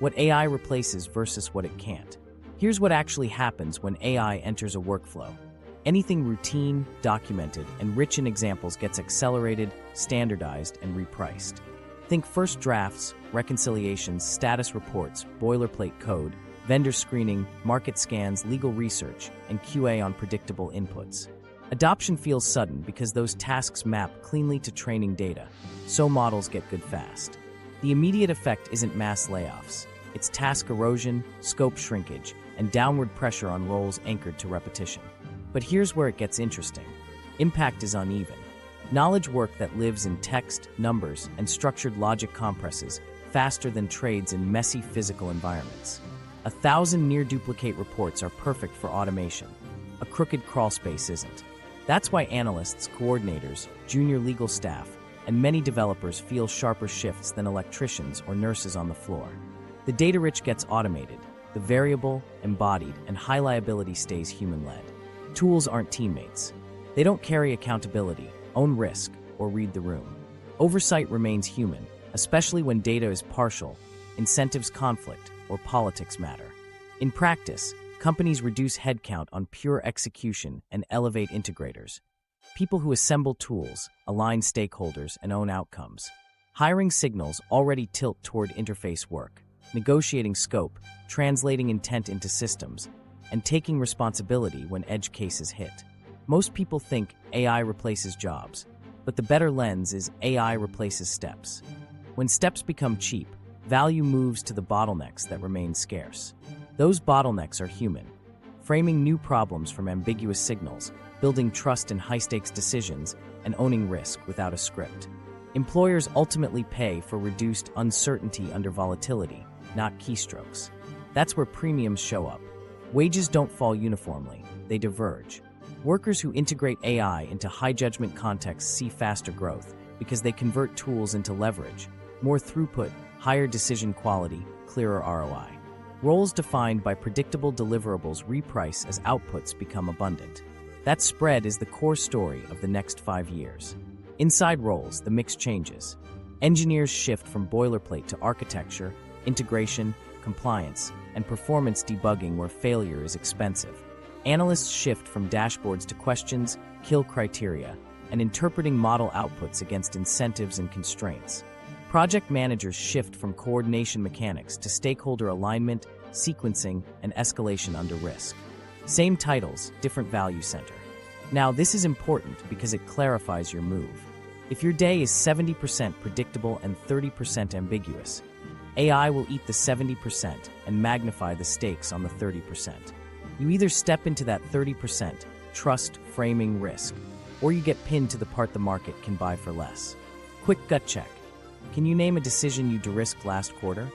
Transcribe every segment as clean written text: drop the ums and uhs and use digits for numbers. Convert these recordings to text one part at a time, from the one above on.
What AI replaces versus what it can't. Here's what actually happens when AI enters a workflow. Anything routine, documented, and rich in examples gets accelerated, standardized, and repriced. Think first drafts, reconciliations, status reports, boilerplate code, vendor screening, market scans, legal research, and QA on predictable inputs. Adoption feels sudden because those tasks map cleanly to training data, so models get good fast. The immediate effect isn't mass layoffs. It's task erosion, scope shrinkage, and downward pressure on roles anchored to repetition. But here's where it gets interesting. Impact is uneven. Knowledge work that lives in text, numbers, and structured logic compresses faster than trades in messy physical environments. 1,000 near-duplicate reports are perfect for automation. A crooked crawlspace isn't. That's why analysts, coordinators, junior legal staff, and many developers feel sharper shifts than electricians or nurses on the floor. The data-rich gets automated. The variable, embodied, and high liability stays human-led. Tools aren't teammates. They don't carry accountability, own risk, or read the room. Oversight remains human, especially when data is partial, incentives conflict, or politics matter. In practice, companies reduce headcount on pure execution and elevate integrators. People who assemble tools, align stakeholders, and own outcomes. Hiring signals already tilt toward interface work, negotiating scope, translating intent into systems, and taking responsibility when edge cases hit. Most people think AI replaces jobs, but the better lens is AI replaces steps. When steps become cheap, value moves to the bottlenecks that remain scarce. Those bottlenecks are human, framing new problems from ambiguous signals, building trust in high-stakes decisions, and owning risk without a script. Employers ultimately pay for reduced uncertainty under volatility, not keystrokes. That's where premiums show up. Wages don't fall uniformly, they diverge. Workers who integrate AI into high-judgment contexts see faster growth because they convert tools into leverage, more throughput, higher decision quality, clearer ROI. Roles defined by predictable deliverables reprice as outputs become abundant. That spread is the core story of the next 5 years. Inside roles, the mix changes. Engineers shift from boilerplate to architecture, integration, compliance, and performance debugging where failure is expensive. Analysts shift from dashboards to questions, kill criteria, and interpreting model outputs against incentives and constraints. Project managers shift from coordination mechanics to stakeholder alignment, sequencing, and escalation under risk. Same titles, different value center. Now, this is important because it clarifies your move. If your day is 70% predictable and 30% ambiguous, AI will eat the 70% and magnify the stakes on the 30%. You either step into that 30%, trust, framing, risk, or you get pinned to the part the market can buy for less. Quick gut check. Can you name a decision you de-risked last quarter?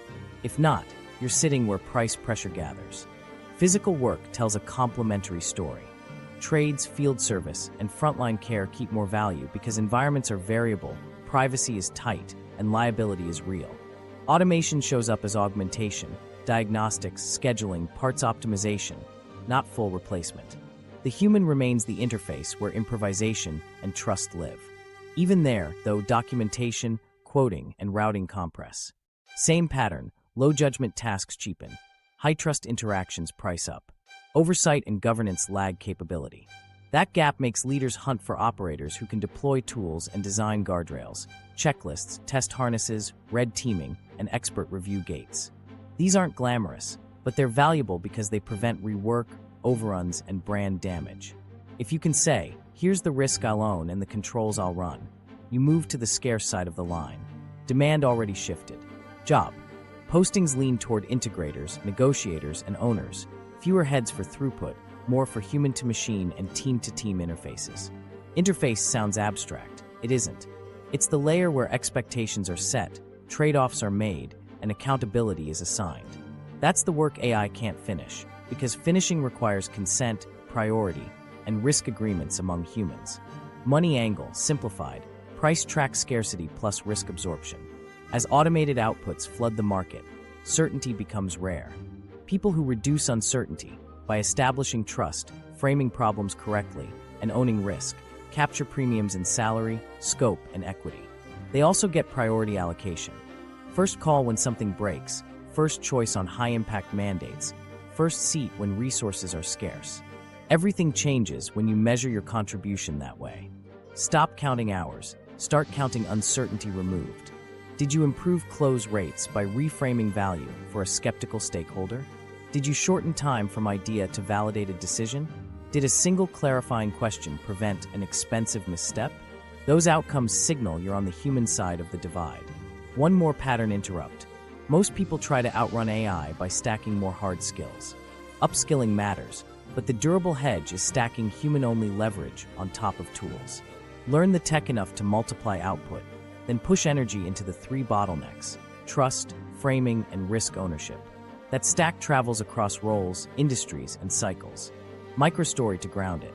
If not, you're sitting where price pressure gathers. Physical work tells a complementary story. Trades, field service, and frontline care keep more value because environments are variable, privacy is tight, and liability is real. Automation shows up as augmentation, diagnostics, scheduling, parts optimization, not full replacement. The human remains the interface where improvisation and trust live. Even there, though, documentation, quoting, and routing compress. Same pattern, low judgment tasks cheapen, high trust interactions price up. Oversight and governance lag capability. That gap makes leaders hunt for operators who can deploy tools and design guardrails, checklists, test harnesses, red teaming, and expert review gates. These aren't glamorous, but they're valuable because they prevent rework, overruns, and brand damage. If you can say, here's the risk I'll own and the controls I'll run, you move to the scarce side of the line. Demand already shifted. Job. Postings lean toward integrators, negotiators, and owners. Fewer heads for throughput, more for human-to-machine and team-to-team interfaces. Interface sounds abstract. It isn't. It's the layer where expectations are set, trade-offs are made, and accountability is assigned. That's the work AI can't finish, because finishing requires consent, priority, and risk agreements among humans. Money angle, simplified, price track scarcity plus risk absorption. As automated outputs flood the market, certainty becomes rare. People who reduce uncertainty by establishing trust, framing problems correctly, and owning risk capture premiums in salary, scope, and equity. They also get priority allocation. First call when something breaks, first choice on high-impact mandates, first seat when resources are scarce. Everything changes when you measure your contribution that way. Stop counting hours, start counting uncertainty removed. Did you improve close rates by reframing value for a skeptical stakeholder? Did you shorten time from idea to validated decision? Did a single clarifying question prevent an expensive misstep? Those outcomes signal you're on the human side of the divide. One more pattern interrupt. Most people try to outrun AI by stacking more hard skills. Upskilling matters, but the durable hedge is stacking human-only leverage on top of tools. Learn the tech enough to multiply output, then push energy into the three bottlenecks: trust, framing, and risk ownership. That stack travels across roles, industries, and cycles. Microstory to ground it.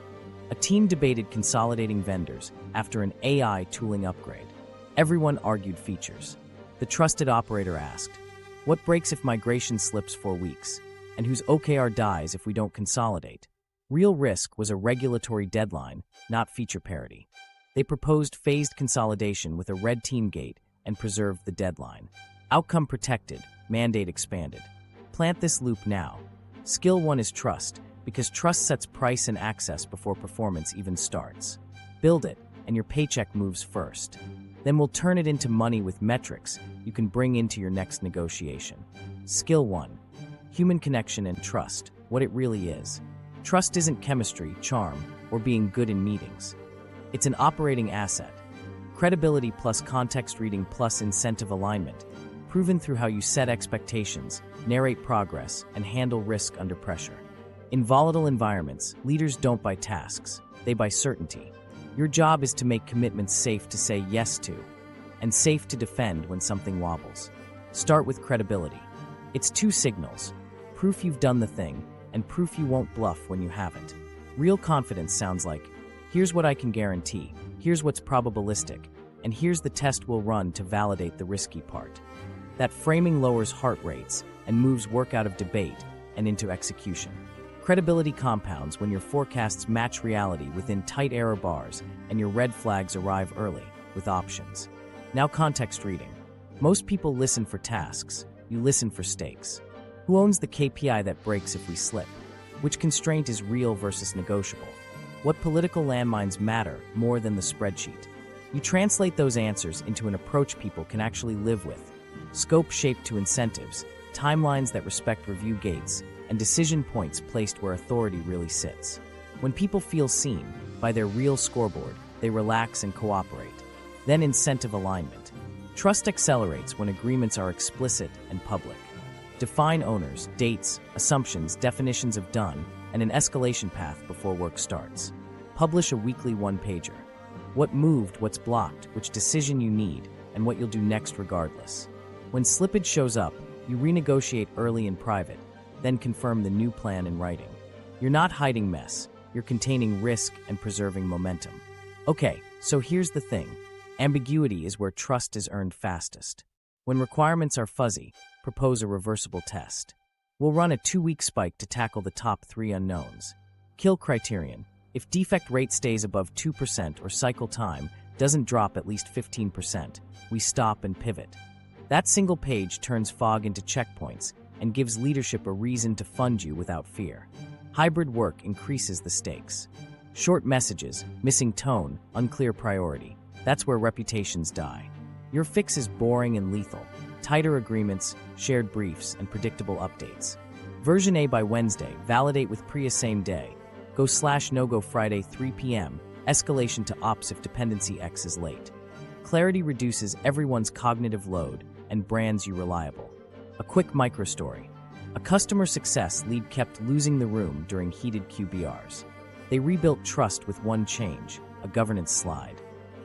A team debated consolidating vendors after an AI tooling upgrade. Everyone argued features. The trusted operator asked, "What breaks if migration slips 4 weeks? And whose OKR dies if we don't consolidate?" Real risk was a regulatory deadline, not feature parity. They proposed phased consolidation with a red team gate and preserved the deadline. Outcome protected, mandate expanded. Plant this loop now. Skill 1 is trust, because trust sets price and access before performance even starts. Build it, and your paycheck moves first. Then we'll turn it into money with metrics you can bring into your next negotiation. Skill 1. Human connection and trust, what it really is. Trust isn't chemistry, charm, or being good in meetings. It's an operating asset. Credibility plus context reading plus incentive alignment, proven through how you set expectations, narrate progress, and handle risk under pressure. In volatile environments, leaders don't buy tasks, they buy certainty. Your job is to make commitments safe to say yes to, and safe to defend when something wobbles. Start with credibility. It's 2 signals: proof you've done the thing, and proof you won't bluff when you haven't. Real confidence sounds like, here's what I can guarantee, here's what's probabilistic, and here's the test we'll run to validate the risky part. That framing lowers heart rates and moves work out of debate and into execution. Credibility compounds when your forecasts match reality within tight error bars and your red flags arrive early, with options. Now context reading. Most people listen for tasks. You listen for stakes. Who owns the KPI that breaks if we slip? Which constraint is real versus negotiable? What political landmines matter more than the spreadsheet? You translate those answers into an approach people can actually live with. Scope shaped to incentives, timelines that respect review gates, and decision points placed where authority really sits. When people feel seen by their real scoreboard, they relax and cooperate. Then incentive alignment. Trust accelerates when agreements are explicit and public. Define owners, dates, assumptions, definitions of done, and an escalation path before work starts. Publish a weekly one-pager. What moved, what's blocked, which decision you need, and what you'll do next regardless. When slippage shows up, you renegotiate early in private, then confirm the new plan in writing. You're not hiding mess, you're containing risk and preserving momentum. Okay, so here's the thing. Ambiguity is where trust is earned fastest. When requirements are fuzzy, propose a reversible test. We'll run a 2-week spike to tackle the top 3 unknowns. Kill criterion. If defect rate stays above 2% or cycle time doesn't drop at least 15%, we stop and pivot. That single page turns fog into checkpoints and gives leadership a reason to fund you without fear. Hybrid work increases the stakes. Short messages, missing tone, unclear priority. That's where reputations die. Your fix is boring and lethal. Tighter agreements, shared briefs, and predictable updates. Version A by Wednesday, validate with PRIA same day. Go/no-go Friday 3 p.m. Escalation to ops if dependency X is late. Clarity reduces everyone's cognitive load and brands you reliable. A quick microstory. A customer success lead kept losing the room during heated QBRs. They rebuilt trust with one change, a governance slide.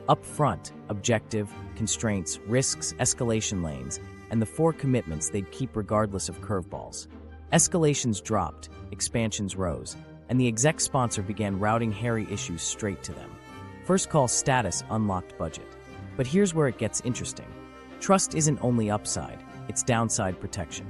Up front, objective, constraints, risks, escalation lanes, and the 4 commitments they'd keep regardless of curveballs. Escalations dropped, expansions rose, and the exec sponsor began routing hairy issues straight to them. First call status unlocked budget. But here's where it gets interesting. Trust isn't only upside, it's downside protection.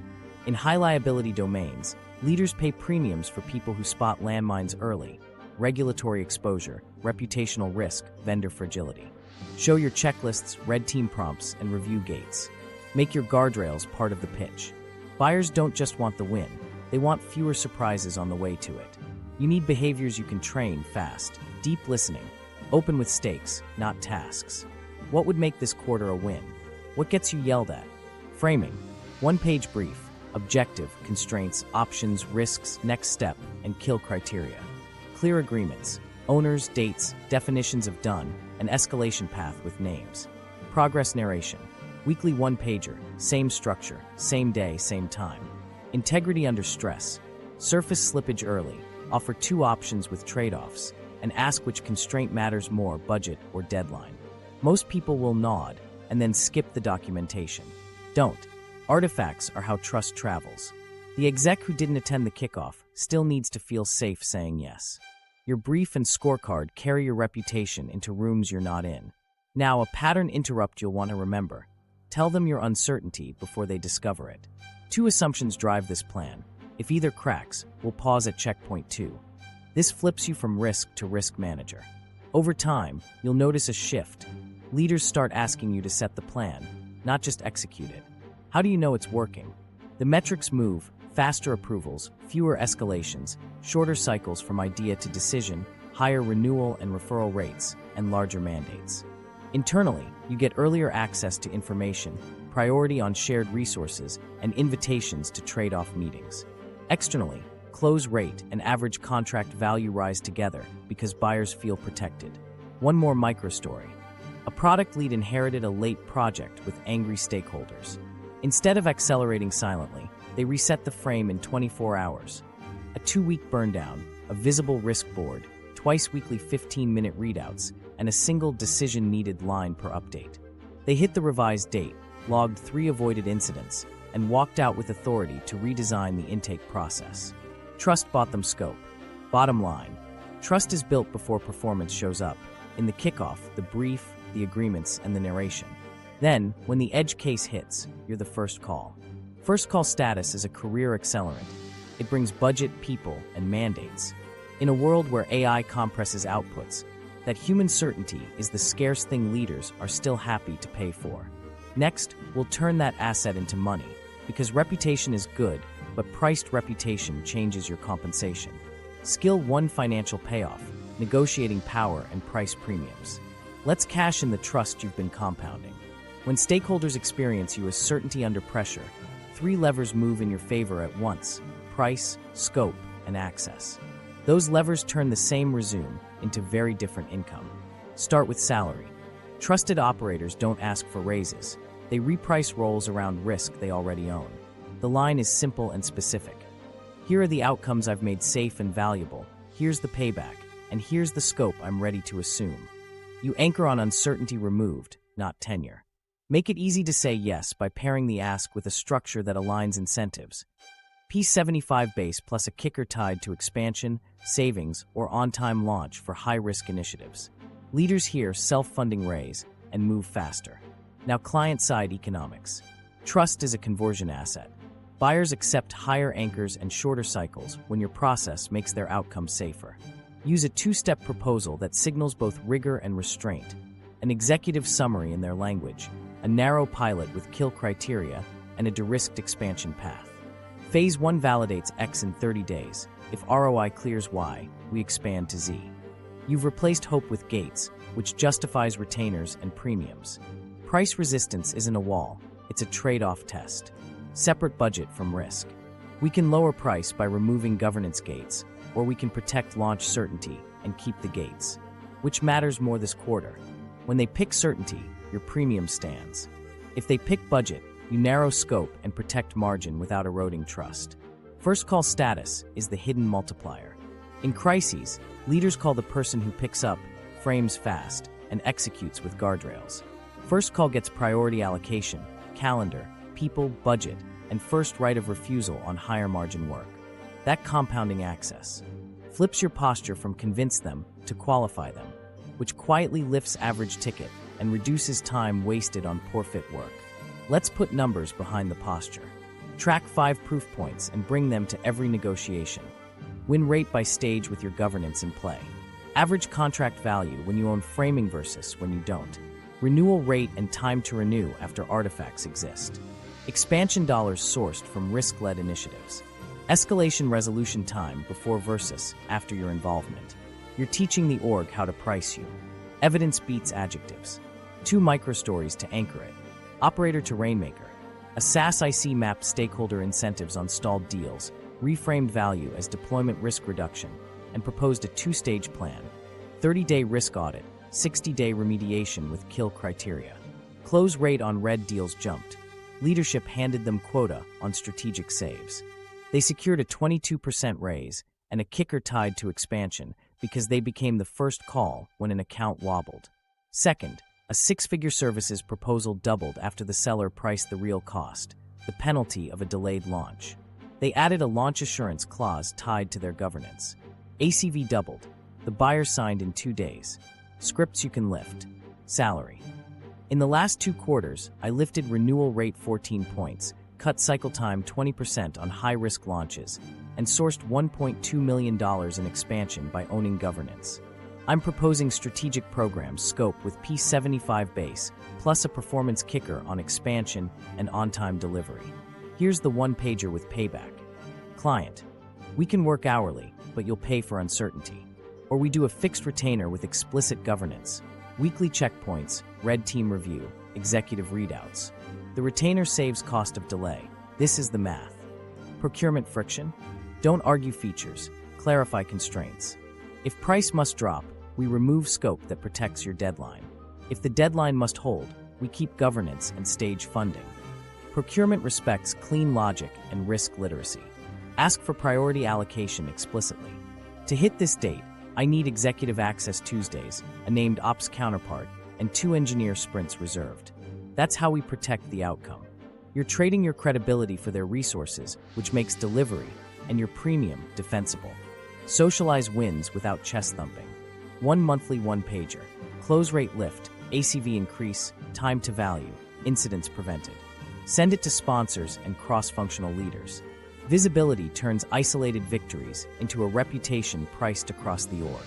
In high liability domains, leaders pay premiums for people who spot landmines early: regulatory exposure, reputational risk, vendor fragility. Show your checklists, red team prompts, and review gates. Make your guardrails part of the pitch. Buyers don't just want the win, they want fewer surprises on the way to it. You need behaviors you can train fast, deep listening, open with stakes, not tasks. What would make this quarter a win? What gets you yelled at? Framing. One-page brief. Objective, constraints, options, risks, next step, and kill criteria. Clear agreements. Owners, dates, definitions of done, an escalation path with names. Progress narration. Weekly one-pager, same structure, same day, same time. Integrity under stress. Surface slippage early. Offer 2 options with trade-offs, and ask which constraint matters more, budget or deadline. Most people will nod and then skip the documentation. Don't. Artifacts are how trust travels. The exec who didn't attend the kickoff still needs to feel safe saying yes. Your brief and scorecard carry your reputation into rooms you're not in. Now, a pattern interrupt you'll want to remember. Tell them your uncertainty before they discover it. 2 assumptions drive this plan. If either cracks, we'll pause at checkpoint 2. This flips you from risk to risk manager. Over time, you'll notice a shift. Leaders start asking you to set the plan, not just execute it. How do you know it's working? The metrics move: faster approvals, fewer escalations, shorter cycles from idea to decision, higher renewal and referral rates, and larger mandates. Internally, you get earlier access to information, priority on shared resources, and invitations to trade-off meetings. Externally, close rate and average contract value rise together because buyers feel protected. One more micro-story. A product lead inherited a late project with angry stakeholders. Instead of accelerating silently, they reset the frame in 24 hours. A 2-week burndown, a visible risk board, twice weekly 15-minute readouts, and a single decision-needed line per update. They hit the revised date, logged 3 avoided incidents, and walked out with authority to redesign the intake process. Trust bought them scope. Bottom line, trust is built before performance shows up. In the kickoff, the brief, the agreements, and the narration. Then, when the edge case hits, you're the first call. First call status is a career accelerant. It brings budget, people, and mandates. In a world where AI compresses outputs, that human certainty is the scarce thing leaders are still happy to pay for. Next, we'll turn that asset into money, because reputation is good, but priced reputation changes your compensation. Skill 1: financial payoff, negotiating power and price premiums. Let's cash in the trust you've been compounding. When stakeholders experience you as certainty under pressure, 3 levers move in your favor at once: price, scope, and access. Those levers turn the same resume into very different income. Start with salary. Trusted operators don't ask for raises. They reprice roles around risk they already own. The line is simple and specific. Here are the outcomes I've made safe and valuable. Here's the payback. And here's the scope I'm ready to assume. You anchor on uncertainty removed, not tenure. Make it easy to say yes by pairing the ask with a structure that aligns incentives. P75 base plus a kicker tied to expansion, savings, or on-time launch for high-risk initiatives. Leaders here self-funding raise and move faster. Now client-side economics. Trust is a conversion asset. Buyers accept higher anchors and shorter cycles when your process makes their outcomes safer. Use a 2-step proposal that signals both rigor and restraint. An executive summary in their language, a narrow pilot with kill criteria, and a de-risked expansion path. Phase 1 validates X in 30 days. If ROI clears Y, we expand to Z. You've replaced hope with gates, which justifies retainers and premiums. Price resistance isn't a wall, it's a trade-off test. Separate budget from risk. We can lower price by removing governance gates, or we can protect launch certainty and keep the gates. Which matters more this quarter? When they pick certainty, your premium stands. If they pick budget, you narrow scope and protect margin without eroding trust. First call status is the hidden multiplier. In crises, leaders call the person who picks up, frames fast, and executes with guardrails. First call gets priority allocation, calendar, people, budget, and first right of refusal on higher margin work. That compounding access flips your posture from convince them to qualify them, which quietly lifts average ticket and reduces time wasted on poor fit work. Let's put numbers behind the posture. Track 5 proof points and bring them to every negotiation. Win rate by stage with your governance in play. Average contract value when you own framing versus when you don't. Renewal rate and time to renew after artifacts exist. Expansion dollars sourced from risk-led initiatives. Escalation resolution time before versus after your involvement. You're teaching the org how to price you. Evidence beats adjectives. 2 microstories to anchor it. Operator to Rainmaker. A SaaS IC mapped stakeholder incentives on stalled deals, reframed value as deployment risk reduction, and proposed a 2-stage plan. 30-day risk audit, 60-day remediation with kill criteria. Close rate on red deals jumped. Leadership handed them quota on strategic saves. They secured a 22% raise and a kicker tied to expansion because they became the first call when an account wobbled. Second, a 6-figure services proposal doubled after the seller priced the real cost, the penalty of a delayed launch. They added a launch assurance clause tied to their governance. ACV doubled. The buyer signed in 2 days. Scripts you can lift. Salary. In the last 2 quarters, I lifted renewal rate 14 points, cut cycle time 20% on high-risk launches, and sourced $1.2 million in expansion by owning governance. I'm proposing strategic programs scope with P75 base, plus a performance kicker on expansion and on-time delivery. Here's the 1-pager with payback. Client. We can work hourly, but you'll pay for uncertainty. Or we do a fixed retainer with explicit governance. Weekly checkpoints, red team review, executive readouts. The retainer saves cost of delay. This is the math. Procurement friction? Don't argue features, clarify constraints. If price must drop, we remove scope that protects your deadline. If the deadline must hold, we keep governance and stage funding. Procurement respects clean logic and risk literacy. Ask for priority allocation explicitly. To hit this date, I need executive access Tuesdays, a named ops counterpart, and 2 engineer sprints reserved. That's how we protect the outcome. You're trading your credibility for their resources, which makes delivery and your premium defensible. Socialize wins without chest thumping. 1 monthly 1-pager. Close rate lift, ACV increase, time to value, incidents prevented. Send it to sponsors and cross-functional leaders. Visibility turns isolated victories into a reputation priced across the org.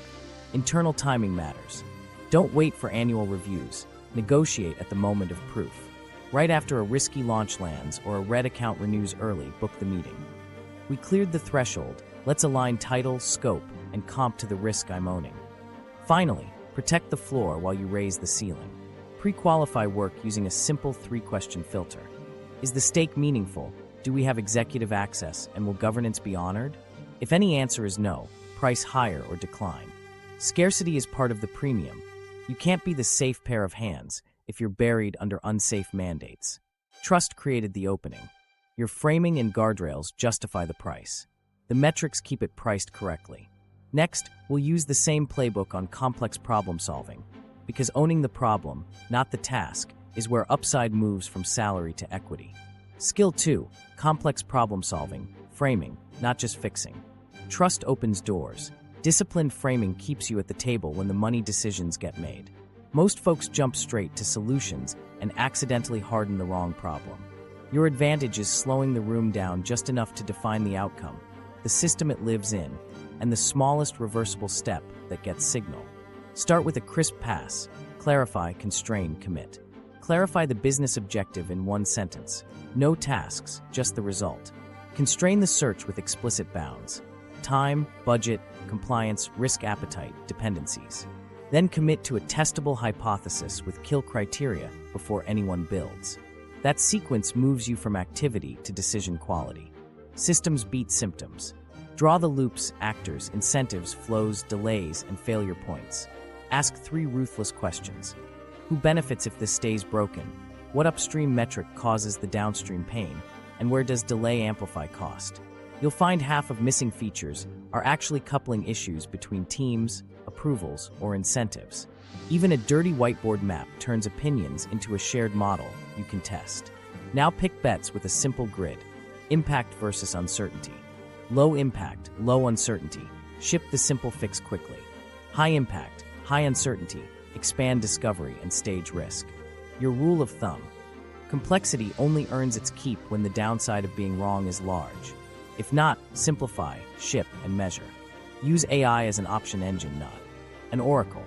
Internal timing matters. Don't wait for annual reviews. Negotiate at the moment of proof. Right after a risky launch lands or a red account renews early, book the meeting. We cleared the threshold. Let's align title, scope, and comp to the risk I'm owning. Finally, protect the floor while you raise the ceiling. Pre-qualify work using a simple 3-question filter. Is the stake meaningful? Do we have executive access, and will governance be honored? If any answer is no, price higher or decline. Scarcity is part of the premium. You can't be the safe pair of hands if you're buried under unsafe mandates. Trust created the opening. Your framing and guardrails justify the price. The metrics keep it priced correctly. Next, we'll use the same playbook on complex problem solving, because owning the problem, not the task, is where upside moves from salary to equity. Skill 2, complex problem solving, framing, not just fixing. Trust opens doors. Disciplined framing keeps you at the table when the money decisions get made. Most folks jump straight to solutions and accidentally harden the wrong problem. Your advantage is slowing the room down just enough to define the outcome, the system it lives in, and the smallest reversible step that gets signal. Start with a crisp pass. Clarify, constrain, commit. Clarify the business objective in 1 sentence. No tasks, just the result. Constrain the search with explicit bounds. Time, budget, compliance, risk appetite, dependencies. Then commit to a testable hypothesis with kill criteria before anyone builds. That sequence moves you from activity to decision quality. Systems beat symptoms. Draw the loops, actors, incentives, flows, delays, and failure points. Ask 3 ruthless questions. Who benefits if this stays broken? What upstream metric causes the downstream pain? And where does delay amplify cost? You'll find half of missing features are actually coupling issues between teams, approvals, or incentives. Even a dirty whiteboard map turns opinions into a shared model you can test. Now pick bets with a simple grid. Impact versus uncertainty. Low impact, low uncertainty. Ship the simple fix quickly. High impact, high uncertainty. Expand discovery and stage risk. Your rule of thumb. Complexity only earns its keep when the downside of being wrong is large. If not, simplify, ship, and measure. Use AI as an option engine, not an oracle.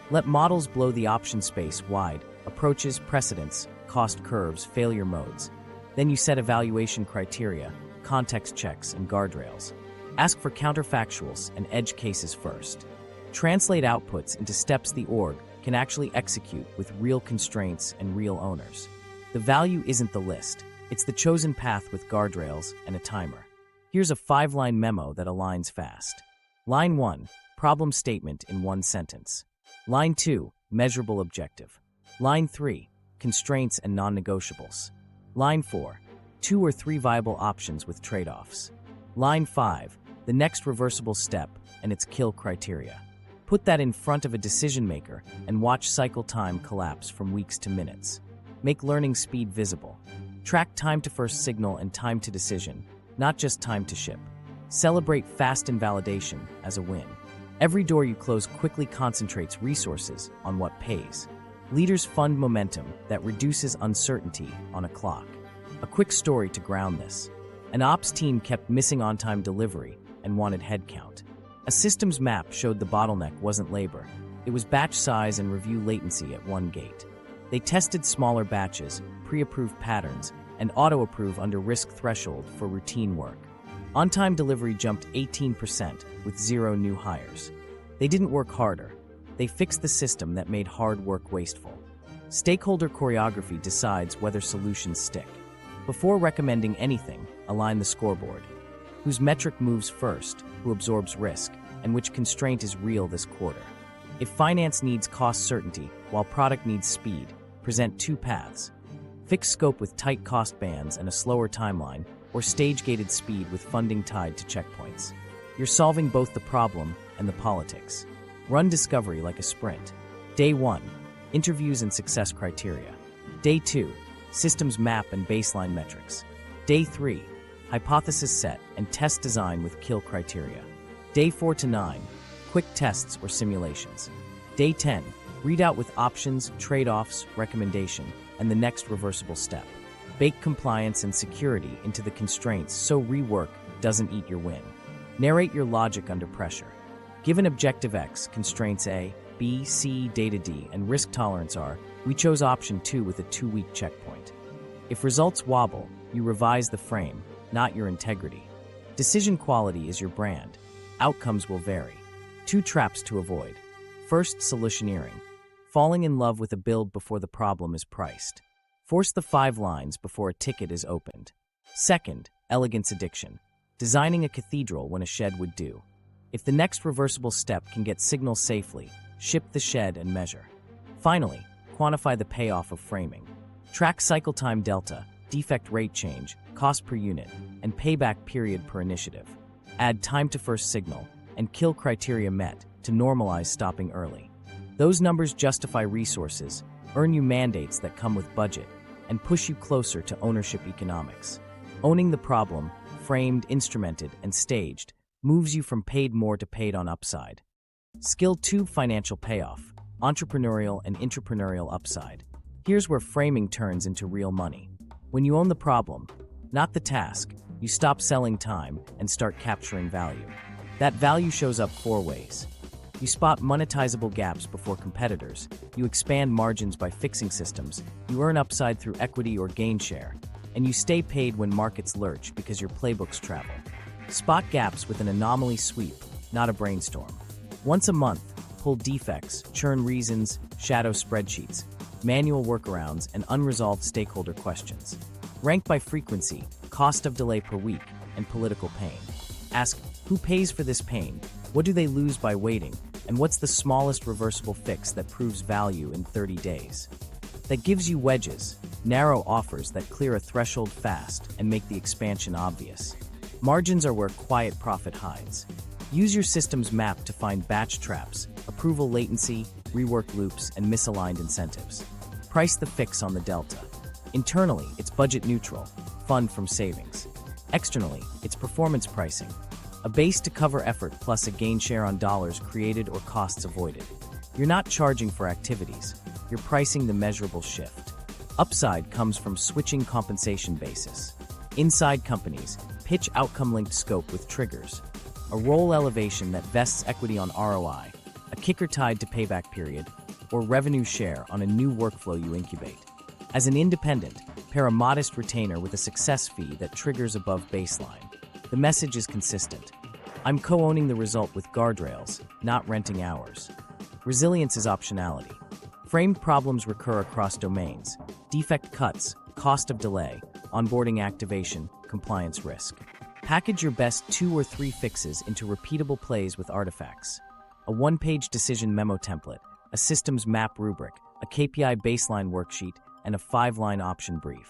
Let models blow the option space wide, approaches, precedents, cost curves, failure modes. Then you set evaluation criteria, context checks, and guardrails. Ask for counterfactuals and edge cases first. Translate outputs into steps the org can actually execute with real constraints and real owners. The value isn't the list, it's the chosen path with guardrails and a timer. Here's a 5-line memo that aligns fast. Line 1, problem statement in 1 sentence. Line 2, measurable objective. Line 3, constraints and non-negotiables. Line 4, 2 or 3 viable options with trade-offs. Line 5, the next reversible step and its kill criteria. Put that in front of a decision maker and watch cycle time collapse from weeks to minutes. Make learning speed visible. Track time to first signal and time to decision, not just time to ship. Celebrate fast invalidation as a win. Every door you close quickly concentrates resources on what pays. Leaders fund momentum that reduces uncertainty on a clock. A quick story to ground this. An ops team kept missing on-time delivery and wanted headcount. A systems map showed the bottleneck wasn't labor. It was batch size and review latency at one gate. They tested smaller batches, pre-approved patterns, and auto-approve under risk threshold for routine work. On-time delivery jumped 18% with 0 new hires. They didn't work harder. They fixed the system that made hard work wasteful. Stakeholder choreography decides whether solutions stick. Before recommending anything, align the scoreboard. Whose metric moves first, who absorbs risk, and which constraint is real this quarter. If finance needs cost certainty while product needs speed, present 2 paths. Fixed scope with tight cost bands and a slower timeline, or stage-gated speed with funding tied to checkpoints. You're solving both the problem and the politics. Run discovery like a sprint. Day 1, interviews and success criteria. Day 2, systems map and baseline metrics. Day 3, hypothesis set and test design with kill criteria. Day 4 to 9, quick tests or simulations. Day 10, readout with options, trade-offs, recommendation, and the next reversible step. Bake compliance and security into the constraints so rework doesn't eat your win. Narrate your logic under pressure. Given objective X, constraints A, B, C, data D, and risk tolerance are, we chose option 2 with a 2-week checkpoint. If results wobble, you revise the frame, not your integrity. Decision quality is your brand. Outcomes will vary. 2 traps to avoid. First, solutioneering. Falling in love with a build before the problem is priced. Force the 5 lines before a ticket is opened. Second, elegance addiction. Designing a cathedral when a shed would do. If the next reversible step can get signal safely, ship the shed and measure. Finally, quantify the payoff of framing. Track cycle time delta, defect rate change, cost per unit, and payback period per initiative. Add time to first signal and kill criteria met to normalize stopping early. Those numbers justify resources, earn you mandates that come with budget, and push you closer to ownership economics. Owning the problem, framed, instrumented, and staged, moves you from paid more to paid on upside. Skill 2, financial payoff, entrepreneurial and intrapreneurial upside. Here's where framing turns into real money. When you own the problem, not the task, you stop selling time and start capturing value. That value shows up 4 ways. You spot monetizable gaps before competitors, you expand margins by fixing systems, you earn upside through equity or gain share, and you stay paid when markets lurch because your playbooks travel. Spot gaps with an anomaly sweep, not a brainstorm. Once a month, pull defects, churn reasons, shadow spreadsheets, manual workarounds, and unresolved stakeholder questions. Rank by frequency, cost of delay per week, and political pain. Ask, who pays for this pain? What do they lose by waiting? And what's the smallest reversible fix that proves value in 30 days? That gives you wedges, narrow offers that clear a threshold fast and make the expansion obvious. Margins are where quiet profit hides. Use your system's map to find batch traps, approval latency, rework loops, and misaligned incentives. Price the fix on the delta. Internally, it's budget neutral, fund from savings. Externally, it's performance pricing. A base to cover effort plus a gain share on dollars created or costs avoided. You're not charging for activities, you're pricing the measurable shift. Upside comes from switching compensation basis. Inside companies, pitch outcome-linked scope with triggers. A role elevation that vests equity on ROI, a kicker tied to payback period, or revenue share on a new workflow you incubate. As an independent, Pair a modest retainer with a success fee that triggers above baseline. The message is consistent. I'm co-owning the result with guardrails, not renting hours. Resilience is optionality. Framed problems recur across domains. Defect cuts, cost of delay, onboarding activation, compliance risk. Package your best 2 or 3 fixes into repeatable plays with artifacts. A 1-page decision memo template, a systems map rubric, a KPI baseline worksheet, and a 5-line option brief.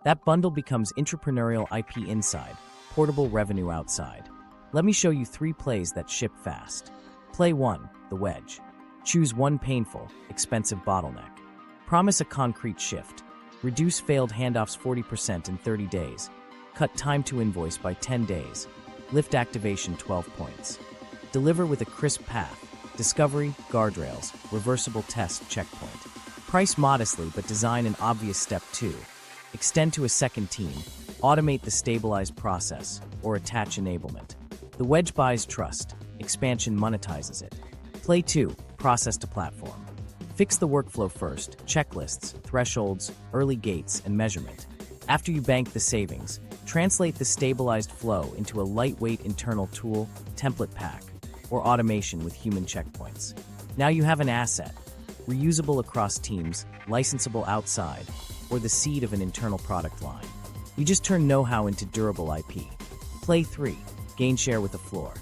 That bundle becomes Intrapreneurial IP inside, portable revenue outside. Let me show you 3 plays that ship fast. Play 1, the wedge. Choose one painful, expensive bottleneck. Promise a concrete shift. Reduce failed handoffs 40% in 30 days. Cut time to invoice by 10 days. Lift activation 12 points. Deliver with a crisp path. Discovery, guardrails, reversible test, checkpoint. Price modestly but design an obvious step 2. Extend to a second team. Automate the stabilized process, or attach enablement. The wedge buys trust. Expansion monetizes it. Play 2, process to platform. Fix the workflow first, checklists, thresholds, early gates, and measurement. After you bank the savings, translate the stabilized flow into a lightweight internal tool, template pack, or automation with human checkpoints. Now you have an asset, reusable across teams, licensable outside, or the seed of an internal product line. You just turn know-how into durable IP. Play 3, gain share with a floor.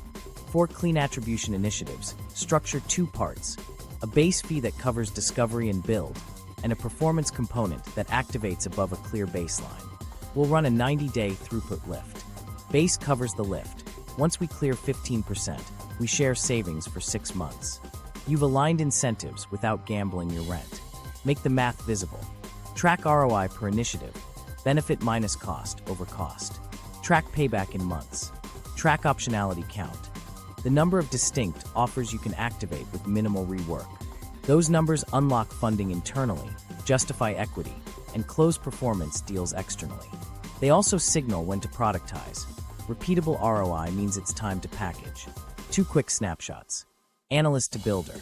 4 clean attribution initiatives, structure 2 parts, a base fee that covers discovery and build, and a performance component that activates above a clear baseline. We'll run a 90-day throughput lift. Base covers the lift. Once we clear 15%, we share savings for 6 months. You've aligned incentives without gambling your rent. Make the math visible. Track ROI per initiative. Benefit minus cost over cost. Track payback in months. Track optionality count. The number of distinct offers you can activate with minimal rework. Those numbers unlock funding internally, justify equity, and close performance deals externally. They also signal when to productize. Repeatable ROI means it's time to package. 2 quick snapshots. Analyst to builder.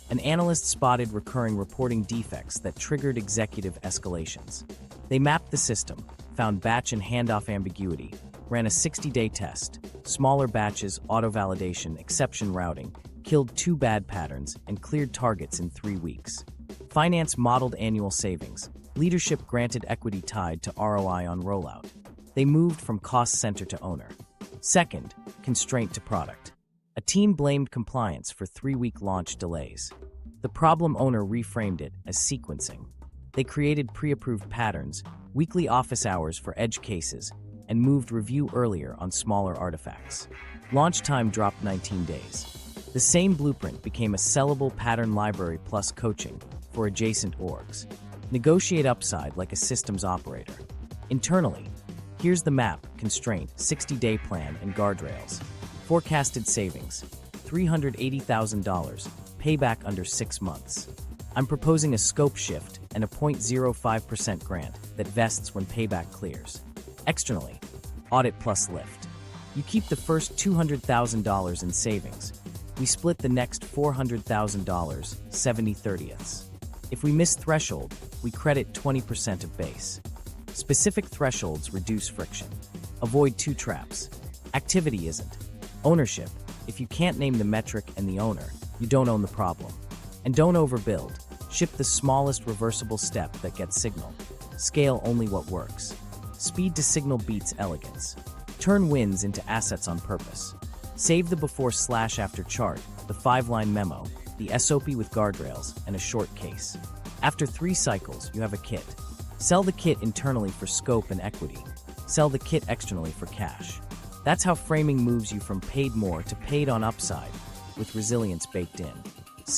An analyst spotted recurring reporting defects that triggered executive escalations. They mapped the system, found batch and handoff ambiguity, ran a 60-day test, smaller batches, auto-validation, exception routing, killed 2 bad patterns, and cleared targets in 3 weeks. Finance modeled annual savings. Leadership granted equity tied to ROI on rollout. They moved from cost center to owner. Second, constraint to product. A team blamed compliance for 3-week launch delays. The problem owner reframed it as sequencing. They created pre-approved patterns, weekly office hours for edge cases, and moved review earlier on smaller artifacts. Launch time dropped 19 days. The same blueprint became a sellable pattern library plus coaching for adjacent orgs. Negotiate upside like a systems operator. Internally, here's the map, constraint, 60-day plan, and guardrails. Forecasted savings, $380,000, payback under 6 months. I'm proposing a scope shift and a 0.05% grant that vests when payback clears. Externally, audit plus lift. You keep the first $200,000 in savings. We split the next $400,000, 70/30ths. If we miss threshold, we credit 20% of base. Specific thresholds reduce friction. Avoid 2 traps. Activity isn't. Ownership. If you can't name the metric and the owner, you don't own the problem. And don't overbuild. Ship the smallest reversible step that gets signal. Scale only what works. Speed to signal beats elegance. Turn wins into assets on purpose. Save the before/after chart, the 5-line memo, the SOP with guardrails, and a short case. After 3 cycles, you have a kit. Sell the kit internally for scope and equity. Sell the kit externally for cash. That's how framing moves you from paid more to paid on upside, with resilience baked in.